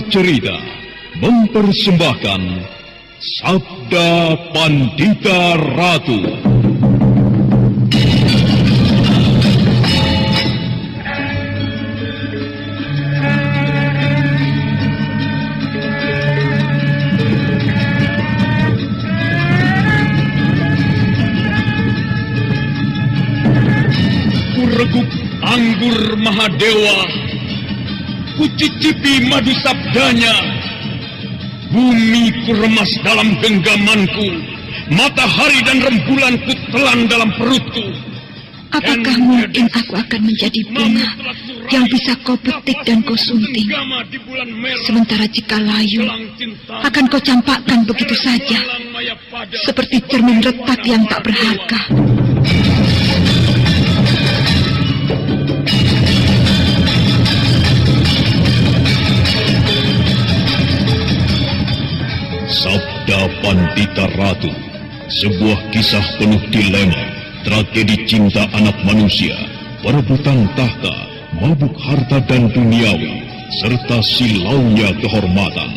Cerita mempersembahkan Sabda Pandita Ratu. Kureguk anggur Mahadewa, kucicipi madu sabdanya. Bumi kuremas dalam genggamanku, matahari dan rembulan kutelan dalam perutku. Apakah mungkin aku akan menjadi bunga yang bisa kau petik dan kau sunting? Sementara jika layu, akan kau campakkan begitu saja, seperti cermin retak yang tak berharga. Sabda Pandita Ratu, sebuah kisah penuh dilema, tragedi cinta anak manusia, perebutan tahta, mabuk harta dan duniawi, serta silaunya kehormatan,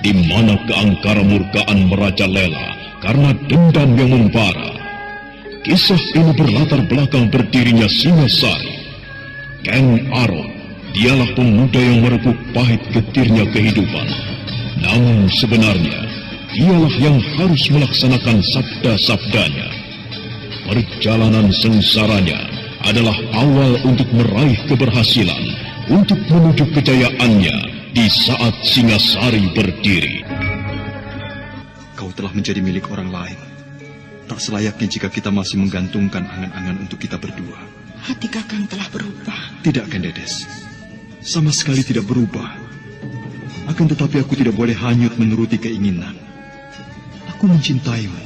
di mana keangkara murkaan merajalela karena dendam yang membara. Kisah ini berlatar belakang berdirinya Singasari. Kang Arok, dialah pemuda yang merebut pahit getirnya kehidupan. Namun sebenarnya, dialah yang harus melaksanakan sabda-sabdanya. Perjalanan sengsaranya adalah awal untuk meraih keberhasilan, untuk menuju kejayaannya di saat Singasari berdiri. Kau telah menjadi milik orang lain. Tak selayaknya jika kita masih menggantungkan angan-angan untuk kita berdua. Hati Kakang telah berubah. Tidak, Kandedes. Sama sekali tidak berubah. Akan tetapi aku tidak boleh hanyut menuruti keinginan. Aku mencintaimu,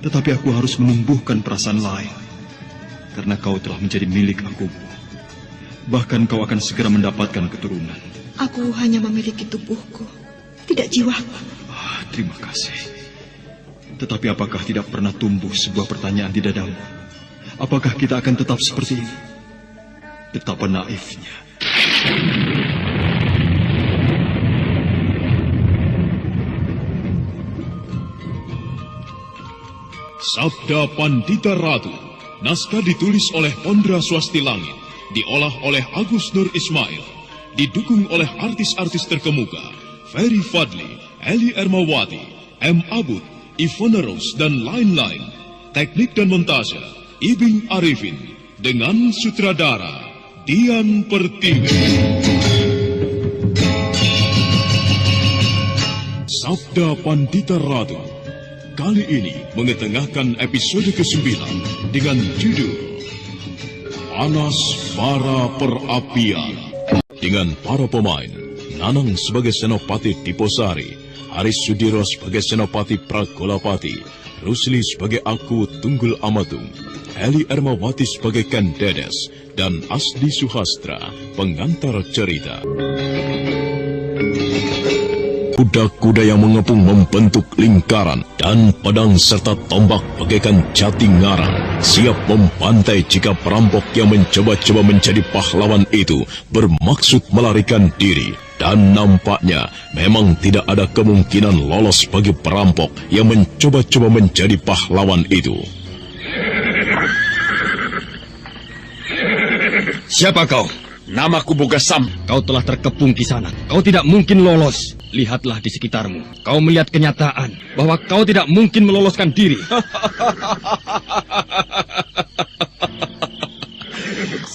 tetapi aku harus menumbuhkan perasaan lain. Karena kau telah menjadi milik aku. Bahkan kau akan segera mendapatkan keturunan. Aku hanya memiliki tubuhku, tidak jiwaku. Terima kasih. Tetapi apakah tidak pernah tumbuh sebuah pertanyaan di dadamu? Apakah kita akan tetap seperti ini? Betapa naifnya. Sabda Pandita Ratu, naskah ditulis oleh Pondra Swasti Langit, diolah oleh Agus Nur Ismail, didukung oleh artis-artis terkemuka, Ferry Fadli, Eli Ermawati, M. Abud, Ivana Rose, dan lain-lain. Teknik dan montase, Ibing Arifin, dengan sutradara Dian Pertiwi. Sabda Pandita Ratu kali ini mengetengahkan episode ke-9 dengan judul Panas Bara Perapian. Dengan para pemain, Nanang sebagai Senopati Diposari, Haris Sudiro sebagai Senopati Pragolapati, Rusli sebagai Aku Tunggul Amatung, Eli Ermawati sebagai Kandedes, dan Asdi Suhastra, pengantar cerita. Kuda-kuda yang mengepung membentuk lingkaran, dan pedang serta tombak bagaikan jati ngarang, siap membantai jika perampok yang mencoba-coba menjadi pahlawan itu bermaksud melarikan diri. Dan nampaknya memang tidak ada kemungkinan lolos bagi perampok yang mencoba-coba menjadi pahlawan itu. Siapa kau? Namaku Bogasam. Kau telah terkepung di sana. Kau tidak mungkin lolos. Lihatlah di sekitarmu. Kau melihat kenyataan bahwa kau tidak mungkin meloloskan diri.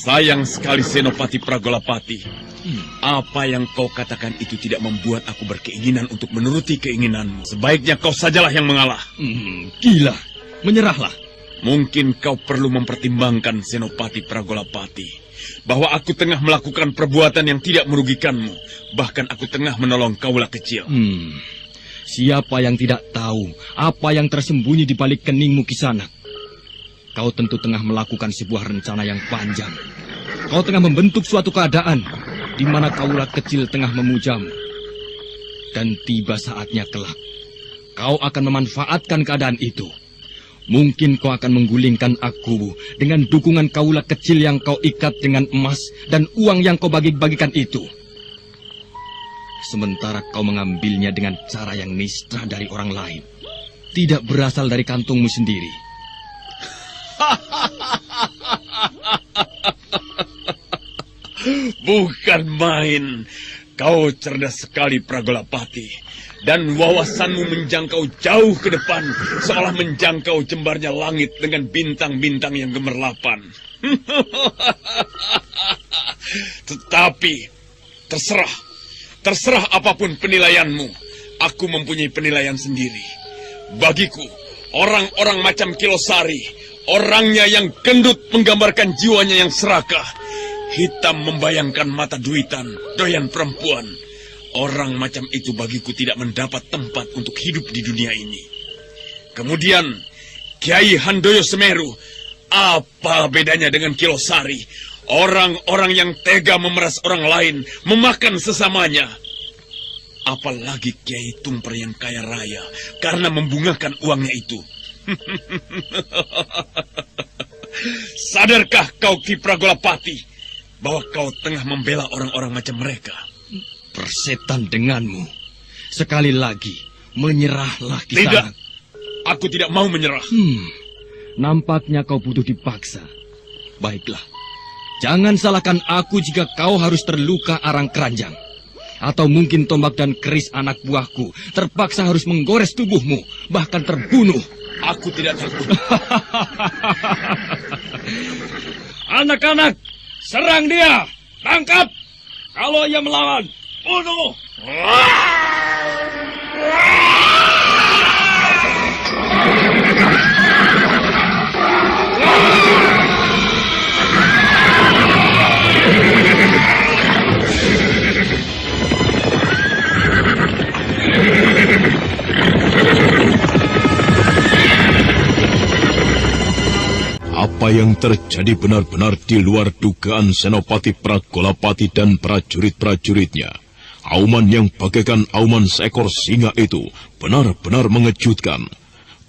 Sayang sekali Senopati Pragolapati. Apa yang kau katakan itu tidak membuat aku berkeinginan untuk menuruti keinginanmu. Sebaiknya kau sajalah yang mengalah. Gila. Menyerahlah. Mungkin kau perlu mempertimbangkan Senopati Pragolapati, bahwa aku tengah melakukan perbuatan yang tidak merugikanmu. Bahkan aku tengah menolong kaulah kecil. Siapa yang tidak tahu apa yang tersembunyi di balik keningmu Kisanak? Kau tentu tengah melakukan sebuah rencana yang panjang. Kau tengah membentuk suatu keadaan di mana kaulah kecil tengah memujamu. Dan tiba saatnya kelak, kau akan memanfaatkan keadaan itu. Mungkin kau akan menggulingkan aku dengan dukungan kaulah kecil yang kau ikat dengan emas dan uang yang kau bagi-bagikan itu. Sementara kau mengambilnya dengan cara yang nistra dari orang lain. Tidak berasal dari kantongmu sendiri. Bukan main. Kau cerdas sekali, Pragolapati. Dan wawasanmu menjangkau jauh ke depan, seolah menjangkau jembarnya langit dengan bintang-bintang yang gemerlapan. Tetapi, terserah apapun penilaianmu, aku mempunyai penilaian sendiri. Bagiku, orang-orang macam Kilosari, orangnya yang gendut menggambarkan jiwanya yang serakah, hitam membayangkan mata duitan, doyan perempuan. Orang macam itu bagiku tidak mendapat tempat untuk hidup di dunia ini. Kemudian, Kiai Handoyo Semeru, apa bedanya dengan Kilosari? Orang-orang yang tega memeras orang lain, memakan sesamanya. Apalagi Kiai Tumper yang kaya raya, karena membungakan uangnya itu. Sadarkah kau, Ki Pragolapati, bahwa kau tengah membela orang-orang macam mereka? Persetan denganmu. Sekali lagi, menyerahlah Kisanak. Tidak, aku tidak mau menyerah. Nampaknya kau butuh dipaksa. Baiklah, jangan salahkan aku jika kau harus terluka arang keranjang. Atau mungkin tombak dan keris anak buahku terpaksa harus menggores tubuhmu, bahkan terbunuh. Aku tidak takut. Anak-anak, serang dia! Tangkap! Kalau ia melawan, bunuh! Apa yang terjadi benar-benar di luar dugaan Senopati Pragolapati dan prajurit-prajuritnya. Auman yang bagaikan auman seekor singa itu benar-benar mengejutkan.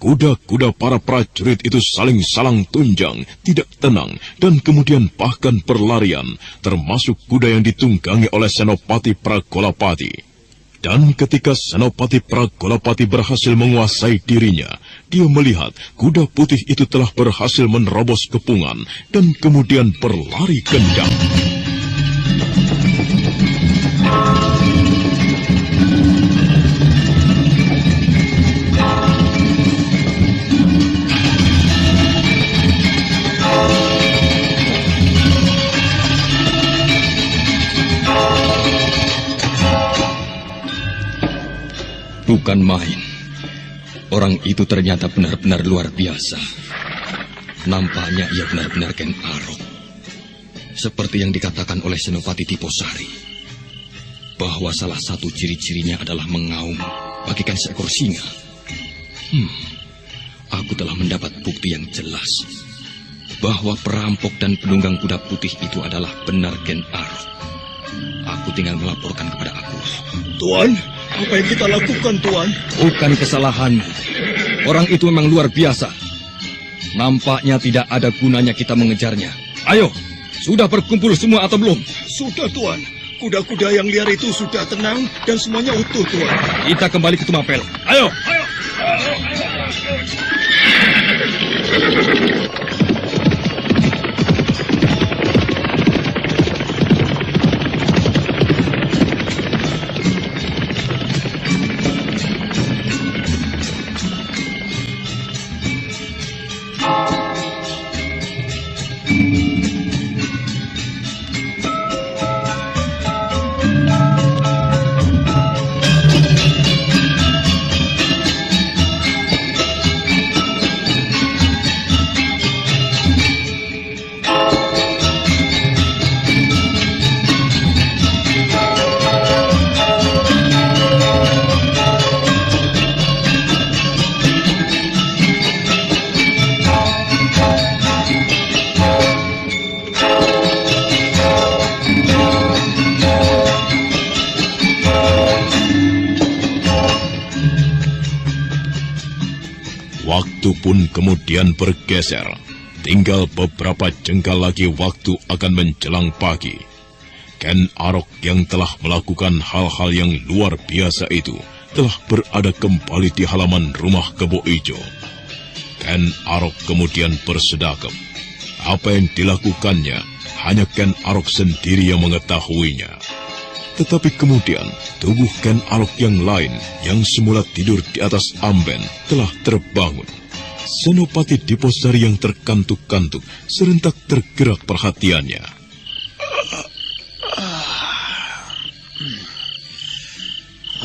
Kuda-kuda para prajurit itu saling salang tunjang, tidak tenang, dan kemudian bahkan berlarian, termasuk kuda yang ditunggangi oleh Senopati Pragolapati. Dan ketika Senopati Pragolapati berhasil menguasai dirinya, dia melihat kuda putih itu telah berhasil menerobos kepungan dan kemudian berlari kencang. Bukan main. Orang itu ternyata benar-benar luar biasa. Nampaknya ia benar-benar Ken Arok. Seperti yang dikatakan oleh Senopati Tiposari, bahwa salah satu ciri-cirinya adalah mengaum bagaikan seekor singa. Aku telah mendapat bukti yang jelas bahwa perampok dan penunggang kuda putih itu adalah benar Ken Arok. Aku tinggal melaporkan kepada aku. Tuan, apa yang kita lakukan, Tuan? Bukan kesalahanmu. Orang itu memang luar biasa. Nampaknya tidak ada gunanya kita mengejarnya. Ayo, sudah berkumpul semua atau belum? Sudah, Tuan. Kuda-kuda yang liar itu sudah tenang dan semuanya utuh, Tuan. Kita kembali ke Tumapel. Ayo! Waktu pun kemudian bergeser. Tinggal beberapa jengkal lagi waktu akan menjelang pagi. Ken Arok yang telah melakukan hal-hal yang luar biasa itu telah berada kembali di halaman rumah Kebo Ijo. Ken Arok kemudian bersedekap. Apa yang dilakukannya hanya Ken Arok sendiri yang mengetahuinya. Tetapi kemudian tubuh Ken Arok yang lain yang semula tidur di atas amben telah terbangun. Senopati Diposari yang terkantuk-kantuk serentak tergerak perhatiannya.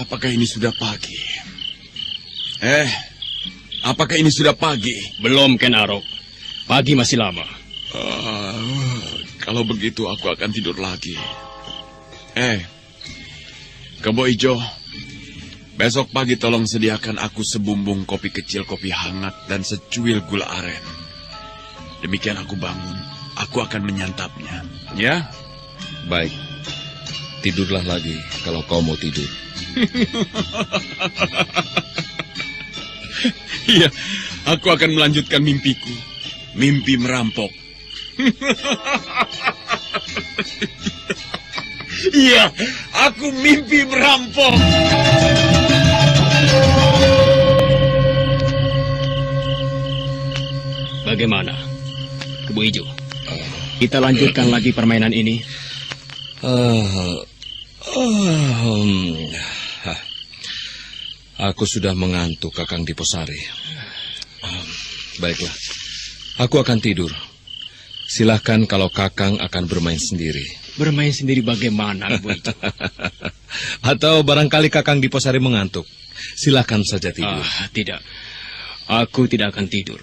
Apakah ini sudah pagi? Apakah ini sudah pagi? Belum, Ken Arok. Pagi masih lama. Kalau begitu aku akan tidur lagi. Kebo Ijo, besok pagi tolong sediakan aku sebumbung kopi kecil, kopi hangat, dan secuil gula aren. Demikian aku bangun, aku akan menyantapnya. Ya? Baik. Tidurlah lagi kalau kau mau tidur. Iya, aku akan melanjutkan mimpiku. Mimpi merampok. Iya, aku mimpi merampok. Bagaimana, Kebo Ijo? Kita lanjutkan lagi permainan ini. Aku sudah mengantuk, Kakang Diposari. Baiklah, aku akan tidur. Silahkan kalau Kakang akan bermain sendiri. Bermain sendiri bagaimana, Kebo Ijo? Atau barangkali Kakang Diposari mengantuk. Silahkan saja tidur. Tidak, aku tidak akan tidur.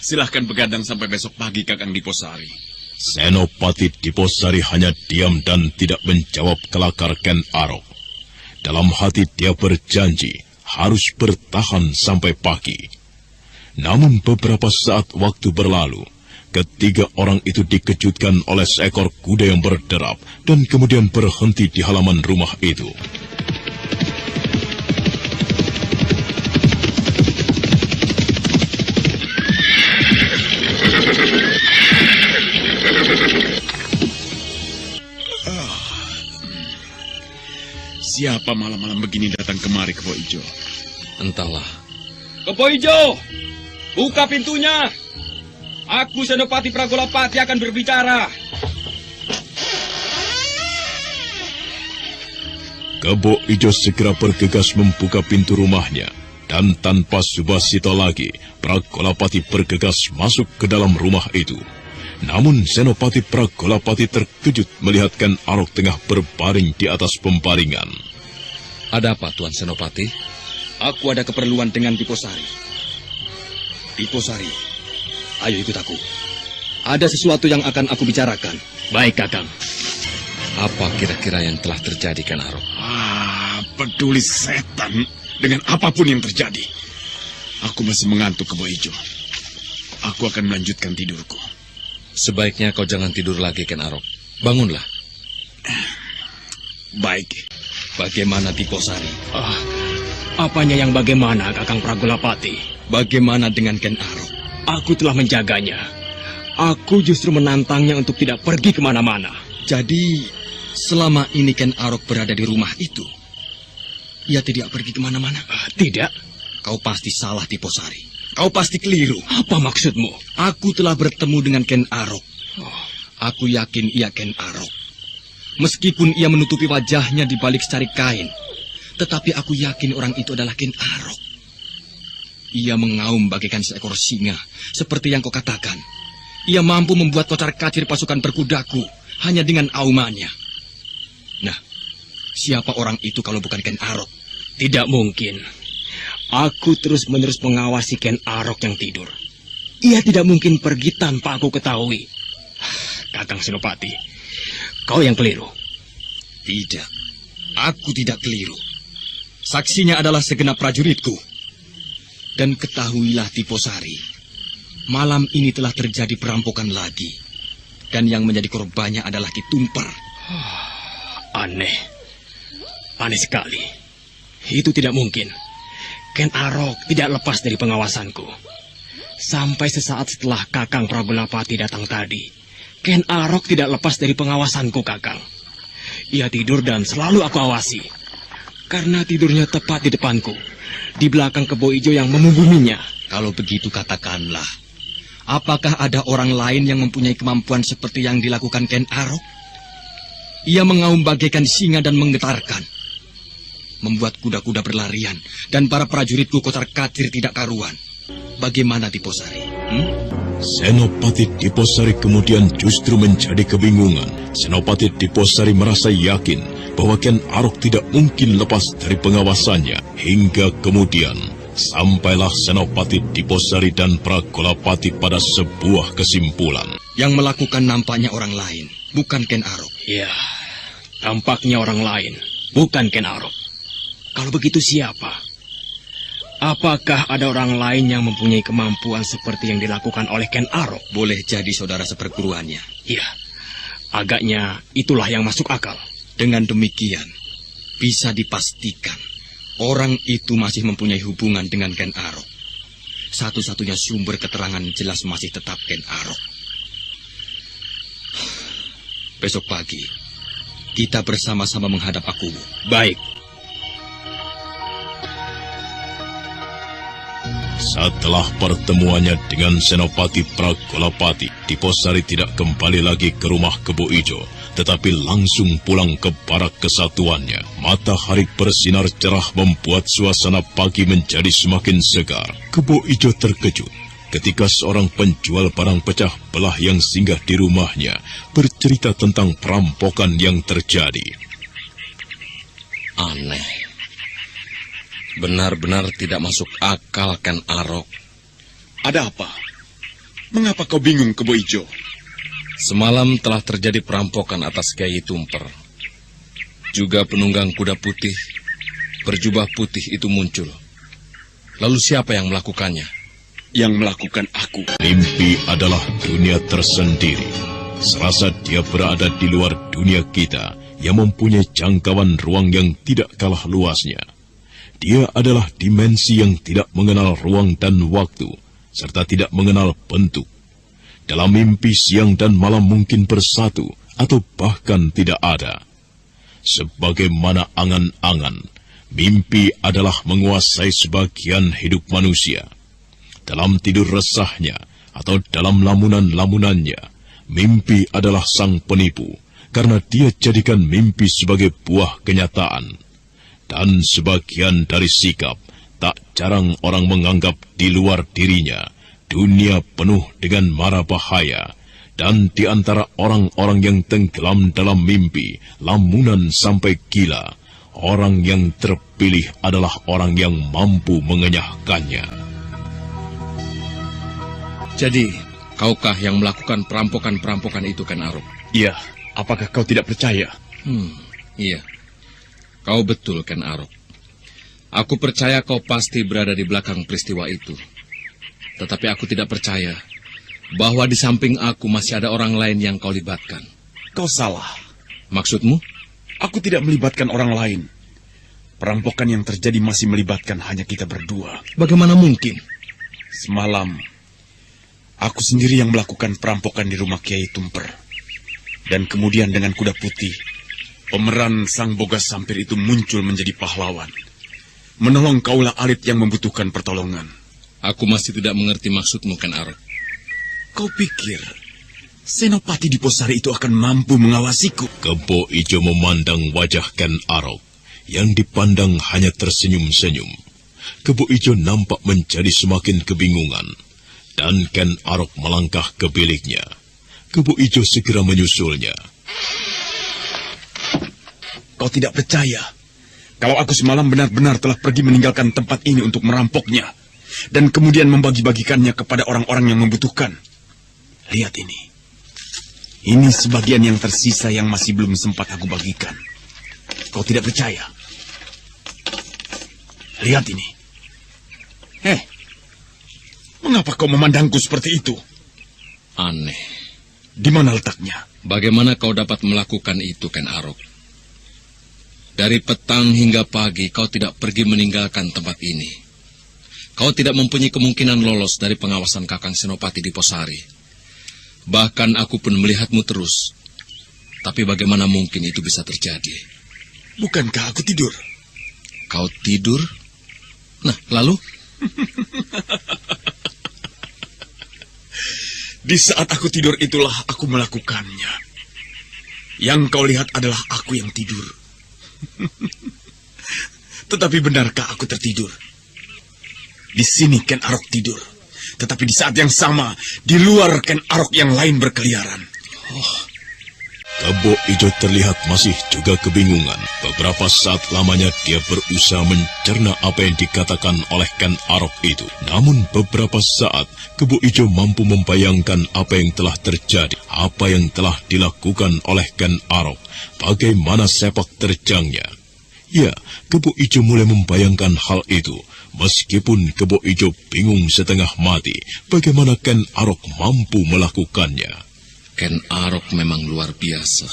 Silahkan begadang sampai besok pagi, Kakang Diposari. Senopati Diposari hanya diam dan tidak menjawab kelakar Ken Arok. Dalam hati dia berjanji harus bertahan sampai pagi. Namun beberapa saat waktu berlalu, ketiga orang itu dikejutkan oleh seekor kuda yang berderap dan kemudian berhenti di halaman rumah itu. Siapa malam-malam begini datang kemari, Kebo Ijo? Entahlah. Kebo Ijo, buka pintunya. Aku Senopati Pragolapati akan berbicara. Kebo Ijo segera bergegas membuka pintu rumahnya. Dan tanpa subasita lagi, Pragolapati bergegas masuk ke dalam rumah itu. Namun Senopati Pragolapati terkejut melihat Ken Arok tengah berbaring di atas pembaringan. Ada apa, Tuan Senopati? Aku ada keperluan dengan Diposari. Diposari, ayo ikut aku. Ada sesuatu yang akan aku bicarakan. Baik, Kakang. Apa kira-kira yang telah terjadi, Ken Arok? Peduli setan dengan apapun yang terjadi. Aku masih mengantuk, Kebo Ijo. Aku akan melanjutkan tidurku. Sebaiknya kau jangan tidur lagi, Ken Arok. Bangunlah. Baik. Bagaimana, Diposari? Apanya yang bagaimana, Kakang Pragolapati? Bagaimana dengan Ken Arok? Aku telah menjaganya. Aku justru menantangnya untuk tidak pergi kemana-mana. Jadi, selama ini Ken Arok berada di rumah itu, ia tidak pergi kemana-mana? Tidak. Kau pasti salah, Diposari. Kau pasti keliru. Apa maksudmu? Aku telah bertemu dengan Ken Arok. Aku yakin ia Ken Arok. Meskipun ia menutupi wajahnya di balik secari kain, tetapi aku yakin orang itu adalah Ken Arok. Ia mengaum bagaikan seekor singa, seperti yang kau katakan. Ia mampu membuat kocar-kacir pasukan berkudaku hanya dengan aumannya. Nah, siapa orang itu kalau bukan Ken Arok? Tidak mungkin. Aku terus-menerus mengawasi Ken Arok yang tidur. Ia tidak mungkin pergi tanpa aku ketahui. Kakang Senopati, kau yang keliru. Tidak, aku tidak keliru. Saksinya adalah segenap prajuritku. Dan ketahuilah, Diposari, malam ini telah terjadi perampokan lagi. Dan yang menjadi korbannya adalah Ki Tumper. Aneh. Aneh sekali. Itu tidak mungkin. Ken Arok tidak lepas dari pengawasanku. Sampai sesaat setelah Kakang Pragolapati datang tadi, Ken Arok tidak lepas dari pengawasanku, Kakang. Ia tidur dan selalu aku awasi. Karena tidurnya tepat di depanku, di belakang kebo ijo yang memunggunginya. Kalau begitu katakanlah, apakah ada orang lain yang mempunyai kemampuan seperti yang dilakukan Ken Arok? Ia mengaum bagaikan singa dan menggetarkan, membuat kuda-kuda berlarian, dan para prajuritku kocar-kacir tidak karuan. Bagaimana Diposari? Senopati Diposari kemudian justru menjadi kebingungan. Senopati Diposari merasa yakin bahwa Ken Arok tidak mungkin lepas dari pengawasannya. Hingga kemudian, sampailah Senopati Diposari dan Pragolapati pada sebuah kesimpulan. Yang melakukan nampaknya orang lain, bukan Ken Arok. Ya, tampaknya orang lain, bukan Ken Arok. Kalau begitu siapa? Apakah ada orang lain yang mempunyai kemampuan seperti yang dilakukan oleh Ken Arok? Boleh jadi saudara seperguruannya. Ya, agaknya itulah yang masuk akal. Dengan demikian, bisa dipastikan orang itu masih mempunyai hubungan dengan Ken Arok. Satu-satunya sumber keterangan jelas masih tetap Ken Arok. Besok pagi, kita bersama-sama menghadap Akuwu. Baik. Setelah pertemuannya dengan Senopati Pragolapati, Diposari tidak kembali lagi ke rumah Kebo Ijo, tetapi langsung pulang ke barak kesatuannya. Matahari bersinar cerah membuat suasana pagi menjadi semakin segar. Kebo Ijo terkejut ketika seorang penjual barang pecah belah yang singgah di rumahnya bercerita tentang perampokan yang terjadi. Aneh. Benar-benar tidak masuk akal, Ken Arok. Ada apa? Mengapa kau bingung, Kebo Ijo? Semalam telah terjadi perampokan atas Kiai Tumper. Juga penunggang kuda putih, berjubah putih itu muncul. Lalu siapa yang melakukannya? Yang melakukan aku. Mimpi adalah dunia tersendiri. Serasa dia berada di luar dunia kita yang mempunyai jangkauan ruang yang tidak kalah luasnya. Dia adalah dimensi yang tidak mengenal ruang dan waktu, serta tidak mengenal bentuk. Dalam mimpi siang dan malam mungkin bersatu, atau bahkan tidak ada. Sebagaimana angan-angan, mimpi adalah menguasai sebagian hidup manusia. Dalam tidur resahnya, atau dalam lamunan-lamunannya, mimpi adalah sang penipu, karena dia jadikan mimpi sebagai buah kenyataan. Dan sebagian dari sikap, tak jarang orang menganggap di luar dirinya, dunia penuh dengan mara bahaya. Dan di antara orang-orang yang tenggelam dalam mimpi, lamunan sampai gila, orang yang terpilih adalah orang yang mampu mengenyahkannya. Jadi, kaukah yang melakukan perampokan-perampokan itu, Ken Arok? Iya, apakah kau tidak percaya? Iya. Kau betul, Ken Arok. Aku percaya kau pasti berada di belakang peristiwa itu. Tetapi aku tidak percaya bahwa di samping aku masih ada orang lain yang kau libatkan. Kau salah. Maksudmu? Aku tidak melibatkan orang lain. Perampokan yang terjadi masih melibatkan hanya kita berdua. Bagaimana mungkin? Semalam, aku sendiri yang melakukan perampokan di rumah Kiai Tumper. Dan kemudian dengan kuda putih, pemeran sang boga sampir itu muncul menjadi pahlawan. Menolong kaulah alit yang membutuhkan pertolongan. Aku masih tidak mengerti maksudmu, Ken Arok. Kau pikir Senopati Diposari itu akan mampu mengawasiku? Kebo Ijo memandang wajah Ken Arok, yang dipandang hanya tersenyum-senyum. Kebo Ijo nampak menjadi semakin kebingungan, dan Ken Arok melangkah ke biliknya. Kebo Ijo segera menyusulnya. Kau tidak percaya kalau aku semalam benar-benar telah pergi meninggalkan tempat ini untuk merampoknya dan kemudian membagi-bagikannya kepada orang-orang yang membutuhkan. Lihat ini. Ini sebagian yang tersisa yang masih belum sempat aku bagikan. Kau tidak percaya? Lihat ini. Mengapa kau memandangku seperti itu? Aneh. Di mana letaknya? Bagaimana kau dapat melakukan itu, Ken Arok? Dari petang hingga pagi kau tidak pergi meninggalkan tempat ini. Kau tidak mempunyai kemungkinan lolos dari pengawasan Kakang Senopati Diposari. Bahkan aku pun melihatmu terus. Tapi bagaimana mungkin itu bisa terjadi? Bukankah aku tidur? Kau tidur? Nah, lalu? Di saat aku tidur itulah aku melakukannya. Yang kau lihat adalah aku yang tidur. Tetapi benarkah aku tertidur? Di sini Ken Arok tidur. Tetapi di saat yang sama, di luar Ken Arok yang lain berkeliaran. Kebo Ijo terlihat masih juga kebingungan. Beberapa saat lamanya dia berusaha mencerna apa yang dikatakan oleh Ken Arok itu. Namun beberapa saat, Kebo Ijo mampu membayangkan apa yang telah terjadi, apa yang telah dilakukan oleh Ken Arok, bagaimana sepak terjangnya. Ya, Kebo Ijo mulai membayangkan hal itu. Meskipun Kebo Ijo bingung setengah mati, bagaimana Ken Arok mampu melakukannya. Ken Arok memang luar biasa.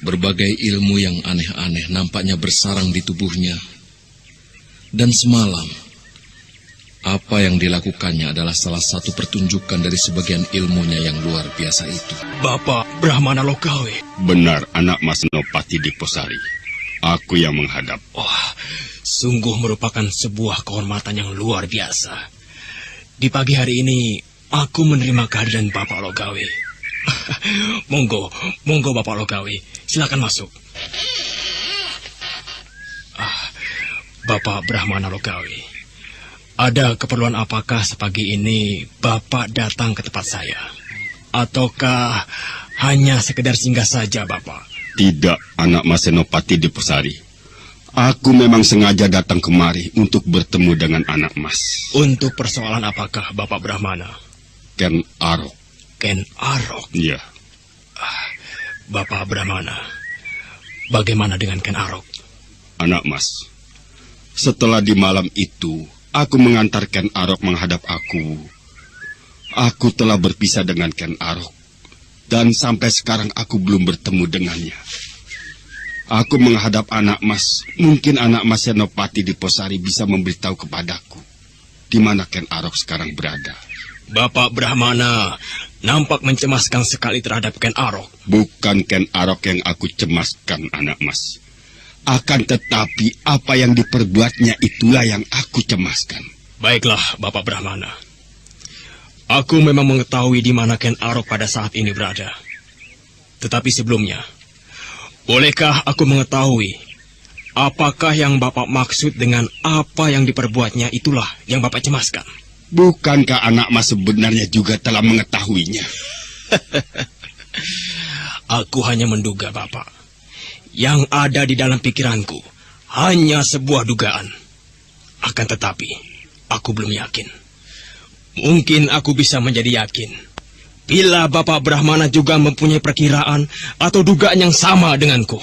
Berbagai ilmu yang aneh-aneh nampaknya bersarang di tubuhnya. Dan semalam, apa yang dilakukannya adalah salah satu pertunjukan dari sebagian ilmunya yang luar biasa itu. Bapak Brahmana Logawe. Benar, anak Mas Senopati Diposari. Aku yang menghadap. Wah, sungguh merupakan sebuah kehormatan yang luar biasa. Di pagi hari ini, aku menerima kehadiran Bapak Logawe. Monggo Bapak Logawe, silakan masuk. Bapak Brahmana Logawe, ada keperluan apakah sepagi ini Bapak datang ke tempat saya? Ataukah hanya sekedar singgah saja, Bapak? Tidak, anak Mas Senopati Diposari. Aku memang sengaja datang kemari untuk bertemu dengan anak Mas. Untuk persoalan apakah, Bapak Brahmana? Ken Arok. Ken Arok? Ya. Bapak Brahmana, bagaimana dengan Ken Arok? Anak Mas, setelah di malam itu, aku mengantar Ken Arok menghadap aku. Aku telah berpisah dengan Ken Arok. Dan sampai sekarang aku belum bertemu dengannya. Aku menghadap anak Mas. Mungkin anak Mas Senopati Diposari bisa memberitahu kepadaku di mana Ken Arok sekarang berada. Bapak Brahmana nampak mencemaskan sekali terhadap Ken Arok. Bukan Ken Arok yang aku cemaskan, anak Mas. Akan tetapi apa yang diperbuatnya itulah yang aku cemaskan. Baiklah, Bapak Brahmana. Aku memang mengetahui di mana Ken Arok pada saat ini berada. Tetapi sebelumnya, bolehkah aku mengetahui apakah yang Bapak maksud dengan apa yang diperbuatnya itulah yang Bapak cemaskan? Bukankah anak Mas sebenarnya juga telah mengetahuinya? Aku hanya menduga, Bapak. Yang ada di dalam pikiranku hanya sebuah dugaan. Akan tetapi, aku belum yakin. Mungkin aku bisa menjadi yakin bila Bapak Brahmana juga mempunyai perkiraan atau dugaan yang sama denganku.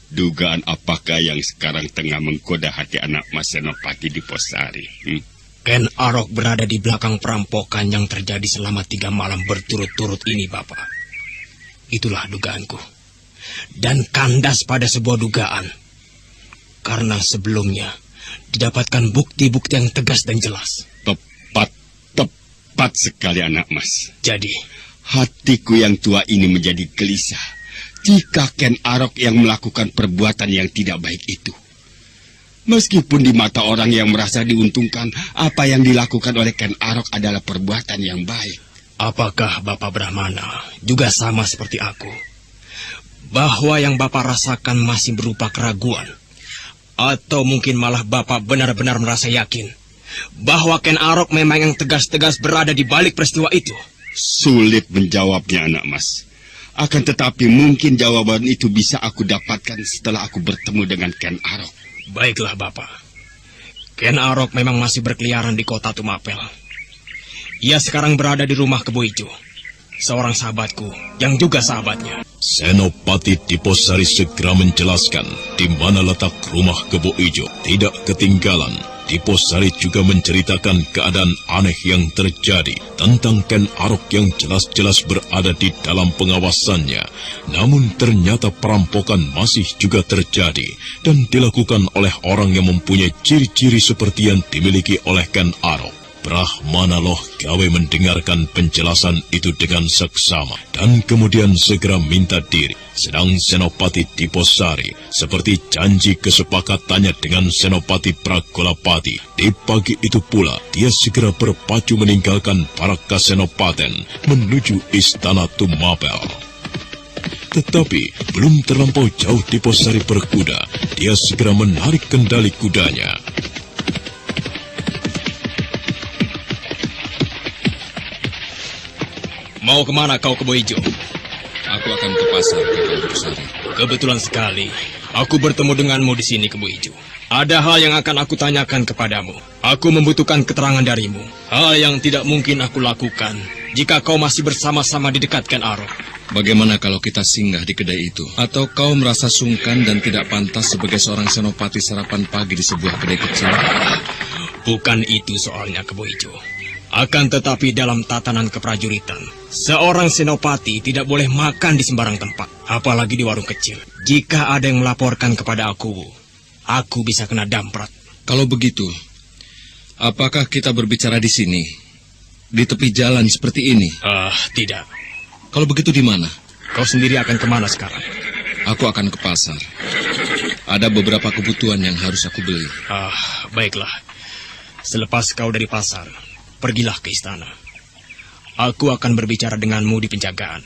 Dugaan apakah yang sekarang tengah menggoda hati anak Mas Senopati Diposari? Ken Arok berada di belakang perampokan yang terjadi selama 3 malam berturut-turut ini, Bapak. Itulah dugaanku. Dan kandas pada sebuah dugaan. Karena sebelumnya didapatkan bukti-bukti yang tegas dan jelas. Tepat sekali, anak Mas. Jadi, hatiku yang tua ini menjadi gelisah jika Ken Arok yang melakukan perbuatan yang tidak baik itu. Meskipun di mata orang yang merasa diuntungkan, apa yang dilakukan oleh Ken Arok adalah perbuatan yang baik. Apakah Bapak Brahmana juga sama seperti aku? Bahwa yang Bapak rasakan masih berupa keraguan? Atau mungkin malah Bapak benar-benar merasa yakin bahwa Ken Arok memang yang tegas-tegas berada di balik peristiwa itu? Sulit menjawabnya, anak Mas. Akan tetapi mungkin jawaban itu bisa aku dapatkan setelah aku bertemu dengan Ken Arok. Baiklah, Bapak. Ken Arok memang masih berkeliaran di kota Tumapel. Ia sekarang berada di rumah Kebo Ijo, seorang sahabatku yang juga sahabatnya. Senopati Diposari segera menjelaskan di mana letak rumah Kebo Ijo. Tidak ketinggalan, Diposari juga menceritakan keadaan aneh yang terjadi tentang Ken Arok yang jelas-jelas berada di dalam pengawasannya. Namun ternyata perampokan masih juga terjadi dan dilakukan oleh orang yang mempunyai ciri-ciri seperti yang dimiliki oleh Ken Arok. Brahmana Loh gawe mendengarkan penjelasan itu dengan seksama dan kemudian segera minta diri. Sedang Senopati Diposari seperti janji kesepakatannya dengan Senopati Pragolapati. Di pagi itu pula dia segera berpacu meninggalkan para Kasenopaten menuju istana Tumapel. Tetapi belum terlampau jauh Diposari berkuda, dia segera menarik kendali kudanya. Mau kemana kau, Kebo Ijo? Aku akan ke pasar, Kakang Diposari. Kebetulan sekali, aku bertemu denganmu di sini, Kebo Ijo. Ada hal yang akan aku tanyakan kepadamu. Aku membutuhkan keterangan darimu. Hal yang tidak mungkin aku lakukan jika kau masih bersama-sama di dekat Ken Arok. Bagaimana kalau kita singgah di kedai itu? Atau kau merasa sungkan dan tidak pantas sebagai seorang senopati sarapan pagi di sebuah kedai kecil? Bukan itu soalnya, Kebo Ijo. Akan tetapi dalam tatanan keprajuritan, seorang senopati tidak boleh makan di sembarang tempat, apalagi di warung kecil. Jika ada yang melaporkan kepada aku bisa kena damprat. Kalau begitu, apakah kita berbicara di sini? Di tepi jalan seperti ini? Tidak. Kalau begitu di mana? Kau sendiri akan kemana sekarang? Aku akan ke pasar. Ada beberapa kebutuhan yang harus aku beli. Baiklah. Selepas kau dari pasar, pergilah ke istana. Aku akan berbicara denganmu di penjagaan.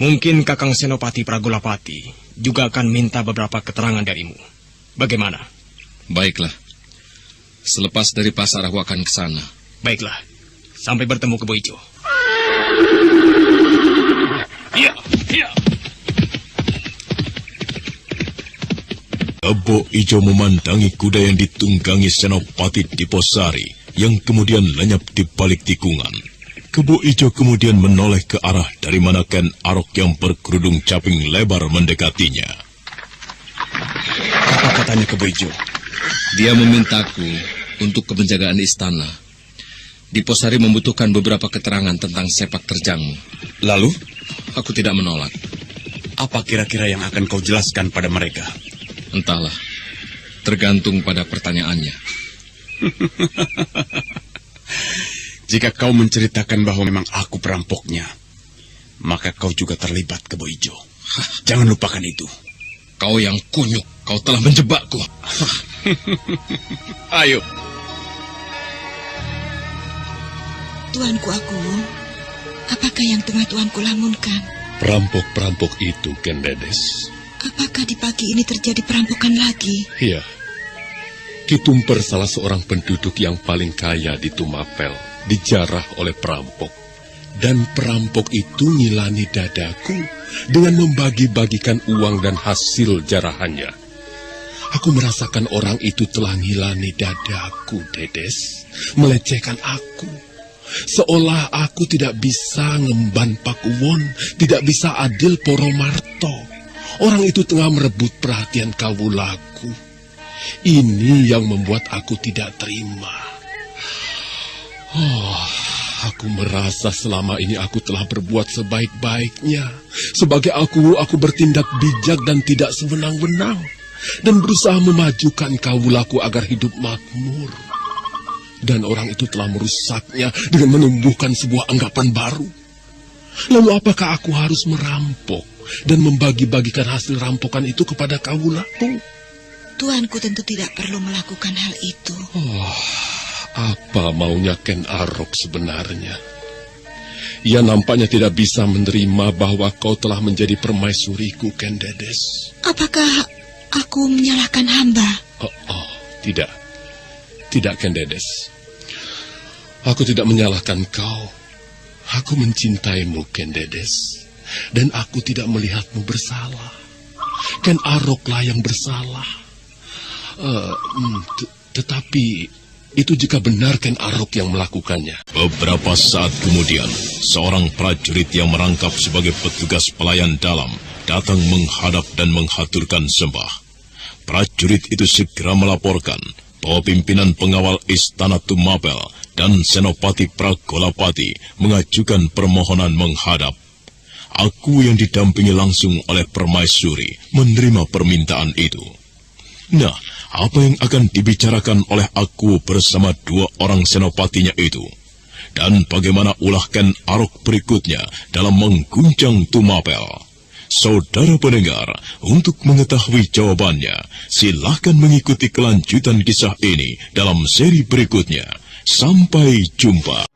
Mungkin Kakang Senopati Pragolapati juga akan minta beberapa keterangan darimu. Bagaimana? Baiklah. Selepas dari pasar aku akan ke sana. Baiklah. Sampai bertemu, Kebo Ijo. Iya. Kebo Ijo memandangi kuda yang ditunggangi Senopati Diposari yang kemudian lenyap di balik tikungan. Kebo Ijo kemudian menoleh ke arah dari mana Ken Arok yang berkerudung caping lebar mendekatinya. Apa katanya Kebo Ijo? Dia memintaku untuk kepenjagaan istana. Diposari membutuhkan beberapa keterangan tentang sepak terjangmu. Lalu? Aku tidak menolak. Apa kira-kira yang akan kau jelaskan pada mereka? Entahlah. Tergantung pada pertanyaannya. Jika kau menceritakan bahwa memang aku perampoknya, maka kau juga terlibat, Kebo Ijo. Jangan lupakan itu. Kau yang kunyuk, kau telah menjebakku. Ayo. Tuanku Agung, apakah yang tengah tuanku lamunkan? Perampok-perampok itu, Ken Dedes. Apakah di pagi ini terjadi perampokan lagi? Iya. Ki Tumper, salah seorang penduduk yang paling kaya di Tumapel, dijarah oleh perampok. Dan perampok itu ngilani dadaku dengan membagi-bagikan uang dan hasil jarahannya. Aku merasakan orang itu telah ngilani dadaku, Dedes. Melecehkan aku. Seolah aku tidak bisa ngemban Pakuwon, tidak bisa adil Poromarto. Orang itu tengah merebut perhatian kawulaku. Ini yang membuat aku tidak terima. Aku merasa selama ini aku telah berbuat sebaik-baiknya. Sebagai aku bertindak bijak dan tidak sewenang-wenang. Dan berusaha memajukan kawulaku agar hidup makmur. Dan orang itu telah merusaknya dengan menumbuhkan sebuah anggapan baru. Lalu apakah aku harus merampok dan membagi-bagikan hasil rampokan itu kepada kawulaku? Tuanku tentu tidak perlu melakukan hal itu. Apa maunya Ken Arok sebenarnya? Ia nampaknya tidak bisa menerima bahwa kau telah menjadi permaisuriku, Ken Dedes. Apakah aku menyalahkan hamba? Tidak. Tidak, Ken Dedes. Aku tidak menyalahkan kau. Aku mencintaimu, Ken Dedes. Dan aku tidak melihatmu bersalah. Ken Aroklah yang bersalah. Tetapi itu jika benar Ken Arok yang melakukannya. Beberapa saat kemudian, seorang prajurit yang merangkap sebagai petugas pelayan dalam datang menghadap dan menghaturkan sembah. Prajurit itu segera melaporkan bahwa pimpinan pengawal Istana Tumapel dan Senopati Pragolapati mengajukan permohonan menghadap. Aku yang didampingi langsung oleh permaisuri menerima permintaan itu. Nah, apa yang akan dibicarakan oleh aku bersama dua orang senopatinya itu, dan bagaimana ulah Ken Arok berikutnya dalam mengguncang Tumapel. Saudara pendengar, untuk mengetahui jawabannya, silahkan mengikuti kelanjutan kisah ini dalam seri berikutnya. Sampai jumpa.